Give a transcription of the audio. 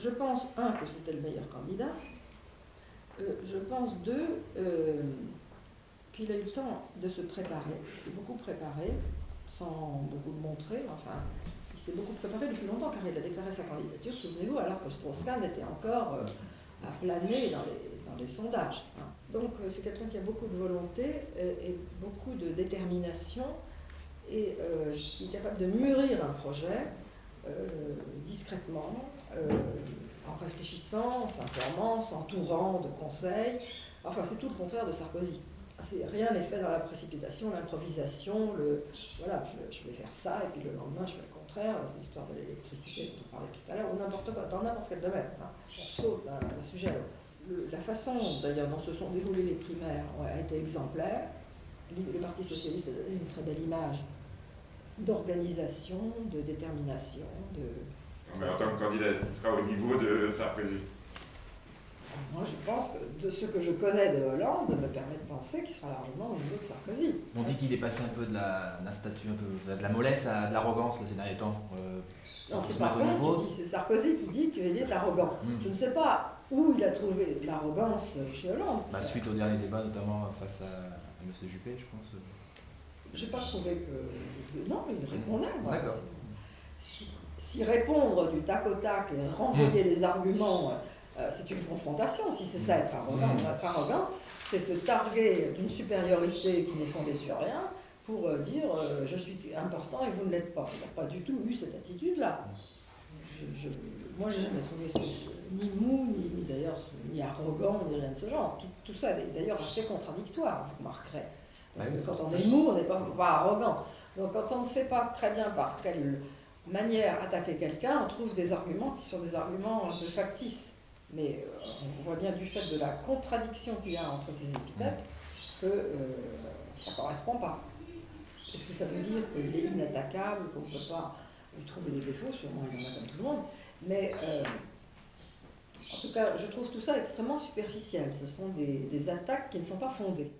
Je pense, un, que c'était le meilleur candidat. Je pense, deux, qu'il a eu le temps de se préparer. Il s'est beaucoup préparé, sans beaucoup le montrer. Enfin, il s'est beaucoup préparé depuis longtemps, car il a déclaré sa candidature, souvenez-vous, alors que Strauss-Kahn était encore à planer dans les sondages. Donc, c'est quelqu'un qui a beaucoup de volonté et beaucoup de détermination, et qui est capable de mûrir un projet discrètement, en réfléchissant, en s'informant, s'entourant de conseils. Enfin, c'est tout le contraire de Sarkozy. Rien n'est fait dans la précipitation, l'improvisation, voilà, je vais faire ça, et puis le lendemain, je fais le contraire. C'est l'histoire de l'électricité dont on parlait tout à l'heure, ou n'importe quoi, dans n'importe quel domaine. On saute d'un sujet à l'autre. La façon, d'ailleurs, dont se sont déroulées les primaires a été exemplaire. Le Parti socialiste a donné une très belle image d'organisation, de détermination, Mais en tant que candidat, est-ce qu'il sera au niveau de Sarkozy? Moi, je pense que de ce que je connais de Hollande me permet de penser qu'il sera largement au niveau de Sarkozy. On dit qu'il est passé un peu de la statue, un peu de la mollesse à de l'arrogance ces derniers temps. Non, c'est pas c'est Sarkozy qui dit qu'il est arrogant. Je ne sais pas où il a trouvé l'arrogance chez Hollande. Suite au dernier débat, notamment face à M. Juppé, je pense. J'ai pas trouvé que... Non, il répondait. D'accord. Si répondre du tac au tac et renvoyer les arguments, c'est une confrontation. Si c'est ça être arrogant, être arrogant, c'est se targuer d'une supériorité qui n'est fondée sur rien pour dire je suis important et vous ne l'êtes pas. Il n'a pas du tout eu cette attitude-là. Moi, je n'ai jamais trouvé ni mou, ni d'ailleurs ni arrogant, ni rien de ce genre. Tout ça est d'ailleurs assez contradictoire, vous remarquerez. Parce que quand on est mou, on n'est pas arrogant. Donc quand on ne sait pas très bien par quelle manière attaquer quelqu'un, on trouve des arguments qui sont des arguments un peu factices. Mais on voit bien du fait de la contradiction qu'il y a entre ces épithètes que ça ne correspond pas. Est-ce que ça veut dire qu'il est inattaquable, qu'on ne peut pas lui trouver des défauts? Sûrement il y en a comme tout le monde. Mais en tout cas, je trouve tout ça extrêmement superficiel. Ce sont des attaques qui ne sont pas fondées.